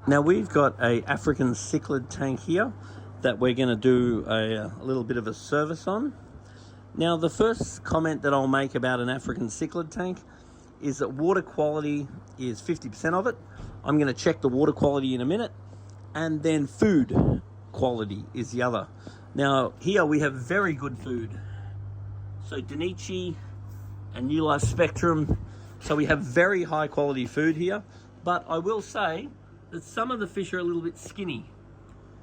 Now we've got a African cichlid tank here that we're going to do a little bit of a service on. Now the first comment that I'll make about an African cichlid tank is that water quality is 50% of it. I'm going to check the water quality in a minute, and then food quality is the other. Now here we have very good food. So Danichi and New Life Spectrum. So we have very high quality food here, but I will say that some of the fish are a little bit skinny.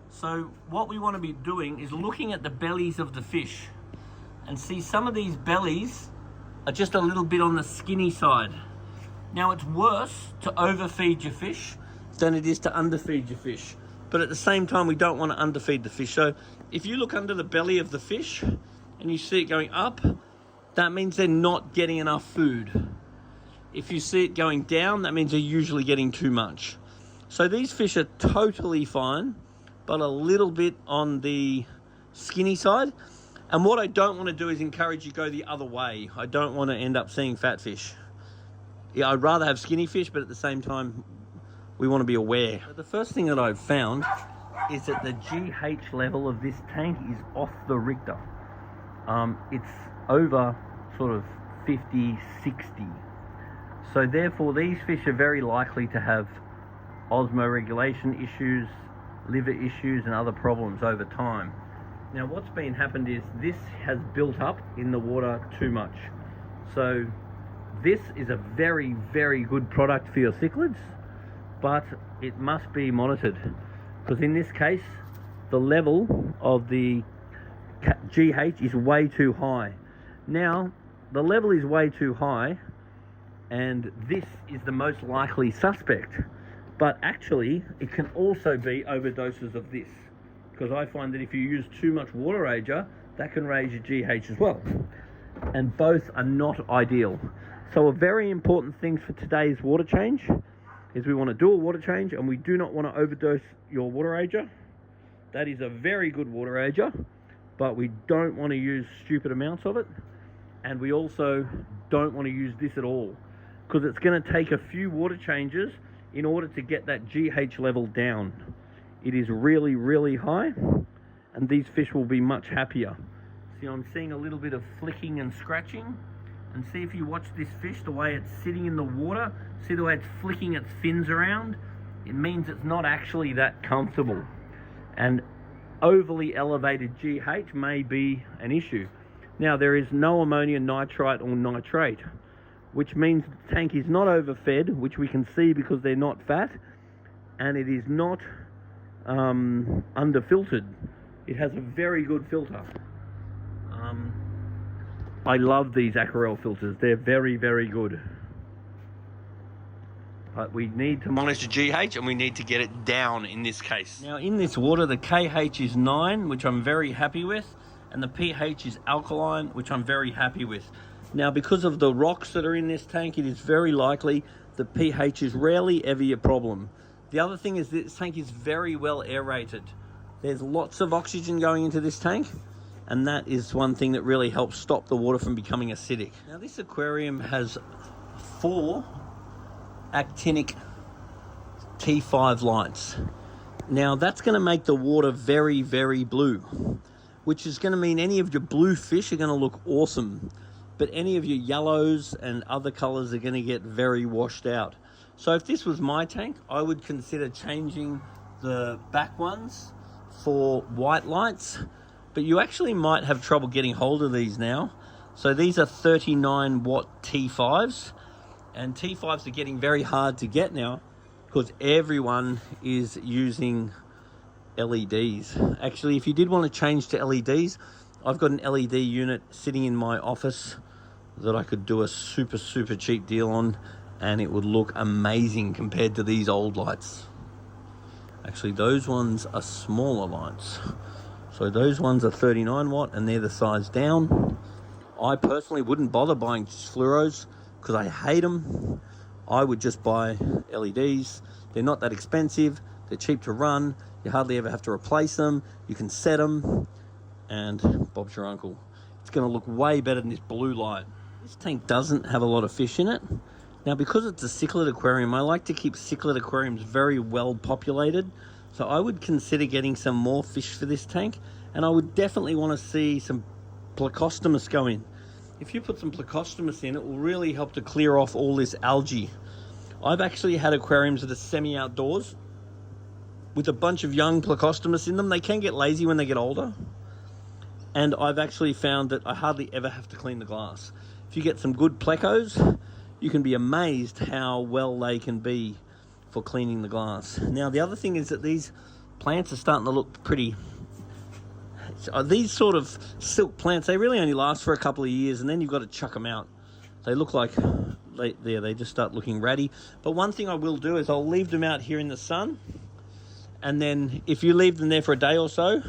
So what we want to be doing is looking at the bellies of the fish and see some of these bellies are just a little bit on the skinny side. Now it's worse to overfeed your fish than it is to underfeed your fish. But at the same time, we don't want to underfeed the fish. So if you look under the belly of the fish and you see it going up, that means they're not getting enough food. If you see it going down, that means they're usually getting too much. So these fish are totally fine, but a little bit on the skinny side. And what I don't want to do is encourage you to go the other way. I don't want to end up seeing fat fish. Yeah, I'd rather have skinny fish, but at the same time, we want to be aware. The first thing that I've found is that the GH level of this tank is off the Richter. It's over sort of 50, 60. So therefore, these fish are very likely to have osmoregulation issues, liver issues, and other problems over time. Now what's been happened is this has built up in the water too much. So this is a very, very good product for your cichlids, but it must be monitored, because in this case, the level of the GH is way too high. Now, the level is way too high, and this is the most likely suspect. But actually, it can also be overdoses of this, because I find that if you use too much water ager, that can raise your GH as well. And both are not ideal. So a very important thing for today's water change is we want to do a water change, and we do not want to overdose your water ager. That is a very good water ager, but we don't want to use stupid amounts of it. And we also don't want to use this at all, because it's going to take a few water changes in order to get that GH level down. It is really, really high, and these fish will be much happier. See, I'm seeing a little bit of flicking and scratching, and see if you watch this fish, the way it's sitting in the water, see the way it's flicking its fins around? It means it's not actually that comfortable. And overly elevated GH may be an issue. Now, there is no ammonium nitrite or nitrate, which means the tank is not overfed, which we can see because they're not fat, and it is not underfiltered. It has a very good filter. I love these Aquarium filters. They're very, very good. But we need to monitor GH, and we need to get it down in this case. Now in this water, the KH is 9, which I'm very happy with, and the pH is alkaline, which I'm very happy with. Now, because of the rocks that are in this tank, it is very likely the pH is rarely ever a problem. The other thing is this tank is very well aerated. There's lots of oxygen going into this tank, and that is one thing that really helps stop the water from becoming acidic. Now, this aquarium has 4 actinic T5 lights. Now, that's going to make the water very, very blue, which is going to mean any of your blue fish are going to look awesome, but any of your yellows and other colors are going to get very washed out. So if this was my tank, I would consider changing the back ones for white lights, but you actually might have trouble getting hold of these now. So these are 39 watt T5s, and T5s are getting very hard to get now because everyone is using LEDs. Actually, if you did want to change to LEDs, I've got an LED unit sitting in my office that I could do a super, super cheap deal on, and it would look amazing compared to these old lights. Actually, those ones are smaller lights. So those ones are 39 watt, and they're the size down. I personally wouldn't bother buying fluoros because I hate them. I would just buy LEDs. They're not that expensive. They're cheap to run. You hardly ever have to replace them. You can set them, and Bob's your uncle. It's going to look way better than this blue light. This tank doesn't have a lot of fish in it, Now, because it's a cichlid aquarium, I like to keep cichlid aquariums very well populated. So I would consider getting some more fish for this tank, and I would definitely want to see some Plecostomus go in. If you put some Plecostomus in, it will really help to clear off all this algae. I've actually had aquariums that are semi-outdoors with a bunch of young Plecostomus in them. They can get lazy when they get older. And I've actually found that I hardly ever have to clean the glass. If you get some good plecos, you can be amazed how well they can be for cleaning the glass. Now, the other thing is that these plants are starting to look pretty... These sort of silk plants, they really only last for a couple of years, and then you've got to chuck them out. They look like... They just start looking ratty. But one thing I will do is I'll leave them out here in the sun, and then if you leave them there for a day or so,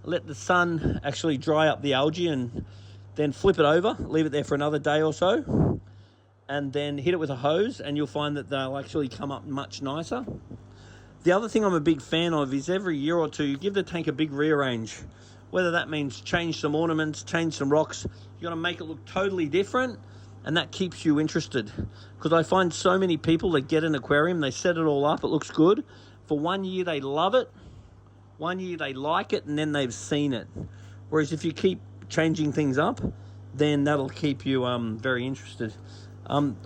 let the sun actually dry up the algae, and then flip it over, leave it there for another day or so, and then hit it with a hose, and you'll find that they'll actually come up much nicer. The other thing I'm a big fan of is every year or two, you give the tank a big rearrange. Whether that means change some ornaments, change some rocks, you got to make it look totally different, and that keeps you interested. Because I find so many people that get an aquarium, they set it all up, it looks good. For 1 year they love it, 1 year they like it, and then they've seen it. Whereas if you keep changing things up, then that'll keep you very interested.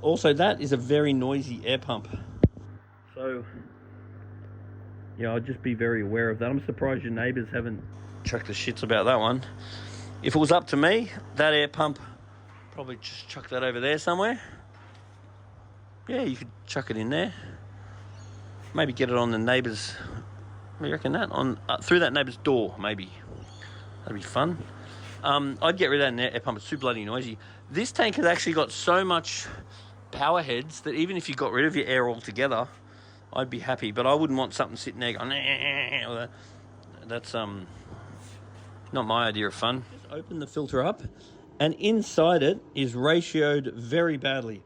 Also, that is a very noisy air pump. So, yeah, I'd just be very aware of that. I'm surprised your neighbours haven't chucked the shits about that one. If it was up to me, that air pump, probably just chuck that over there somewhere. Yeah, you could chuck it in there. Maybe get it on the neighbour's, what do you reckon that? On through that neighbour's door, maybe. That'd be fun. I'd get rid of that air pump. It's too bloody noisy. This tank has actually got so much power heads that even if you got rid of your air altogether, I'd be happy. But I wouldn't want something sitting there going, or that. That's not my idea of fun. Just open the filter up, and inside it is ratioed very badly.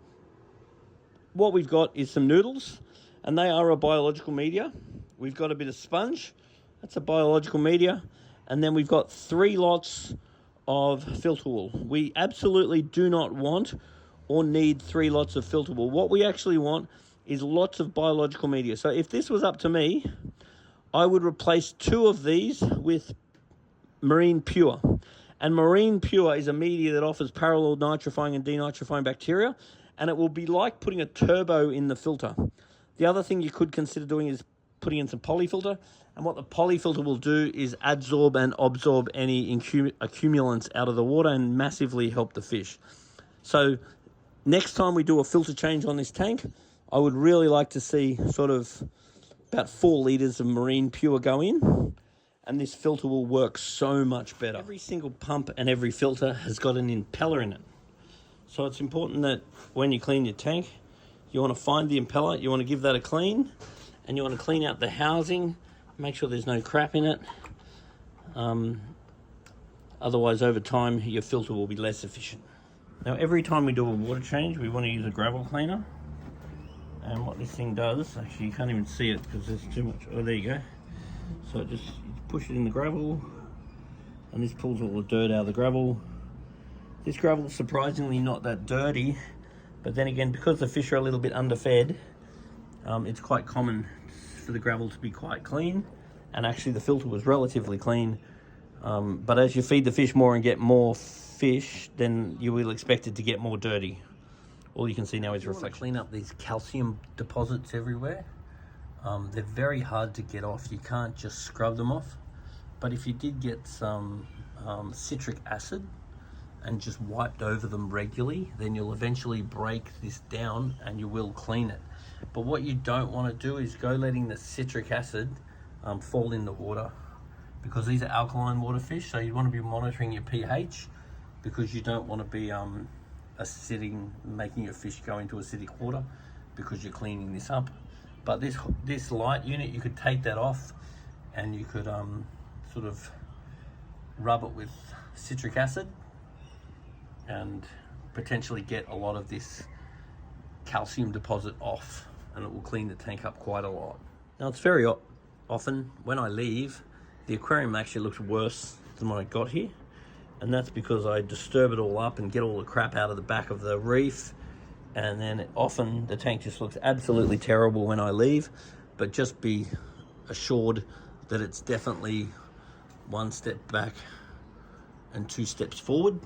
What we've got is some noodles, and they are a biological media. We've got a bit of sponge, that's a biological media, and then we've got 3 lots of filter wool. We absolutely do not want or need 3 lots of filter wool. What we actually want is lots of biological media. So if this was up to me, I would replace 2 of these with Marine Pure. And Marine Pure is a media that offers parallel nitrifying and denitrifying bacteria, and it will be like putting a turbo in the filter. The other thing you could consider doing is putting in some polyfilter, and what the polyfilter will do is adsorb and absorb any accumulants out of the water and massively help the fish. So next time we do a filter change on this tank, I would really like to see sort of about 4 litres of Marine Pure go in, and this filter will work so much better. Every single pump and every filter has got an impeller in it. So it's important that when you clean your tank, you want to find the impeller, you want to give that a clean, and you want to clean out the housing, make sure there's no crap in it. Otherwise, over time, your filter will be less efficient. Now, every time we do a water change, we want to use a gravel cleaner. And what this thing does, actually you can't even see it because there's too much, oh there you go. So it just, you push it in the gravel, and this pulls all the dirt out of the gravel. This gravel is surprisingly not that dirty, but then again, because the fish are a little bit underfed, it's quite common for the gravel to be quite clean, and actually the filter was relatively clean. But as you feed the fish more and get more fish, then you will expect it to get more dirty. All you can see now is reflection. Clean up these calcium deposits everywhere. They're very hard to get off. You can't just scrub them off. But if you did get some citric acid and just wiped over them regularly, then you'll eventually break this down and you will clean it. But what you don't want to do is go letting the citric acid fall in the water, because these are alkaline water fish, so you want to be monitoring your pH, because you don't want to be making your fish go into acidic water because you're cleaning this up. But this light unit, you could take that off and you could sort of rub it with citric acid and potentially get a lot of this calcium deposit off, and it will clean the tank up quite a lot. Now, it's very often when I leave, the aquarium actually looks worse than what I got here, and that's because I disturb it all up and get all the crap out of the back of the reef, and then often the tank just looks absolutely terrible when I leave, but just be assured that it's definitely 1 step back and 2 steps forward,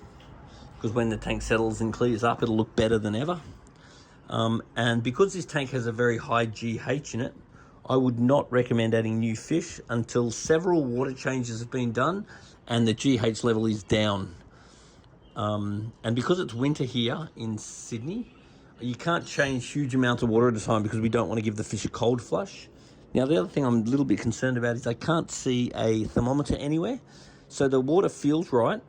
because when the tank settles and clears up, it'll look better than ever. And because this tank has a very high GH in it, I would not recommend adding new fish until several water changes have been done and the GH level is down. And because it's winter here in Sydney, you can't change huge amounts of water at a time because we don't want to give the fish a cold flush. Now, the other thing I'm a little bit concerned about is I can't see a thermometer anywhere. So the water feels right,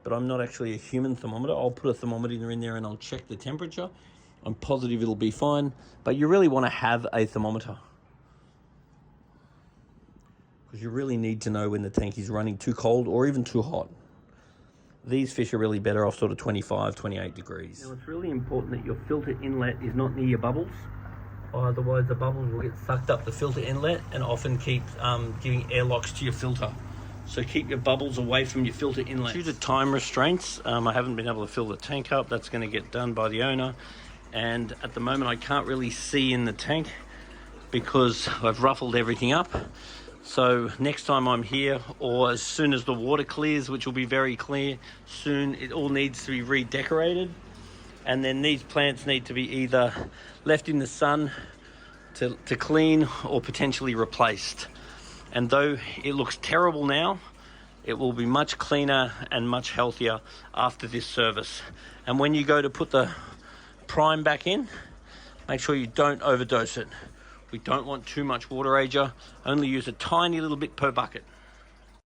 but I'm not actually a human thermometer. I'll put a thermometer in there and I'll check the temperature. I'm positive it'll be fine, but you really want to have a thermometer, because you really need to know when the tank is running too cold or even too hot. These fish are really better off sort of 25, 28 degrees. Now, it's really important that your filter inlet is not near your bubbles. Otherwise, the bubbles will get sucked up the filter inlet and often keep giving airlocks to your filter. So keep your bubbles away from your filter inlet. Due to time restraints, I haven't been able to fill the tank up. That's going to get done by the owner. And at the moment, I can't really see in the tank because I've ruffled everything up. So next time I'm here, or as soon as the water clears, which will be very clear soon, it all needs to be redecorated. And then these plants need to be either left in the sun to clean or potentially replaced. And though it looks terrible now, it will be much cleaner and much healthier after this service. And when you go to put the prime back in, make sure you don't overdose it. We don't want too much water ager. Only use a tiny little bit per bucket.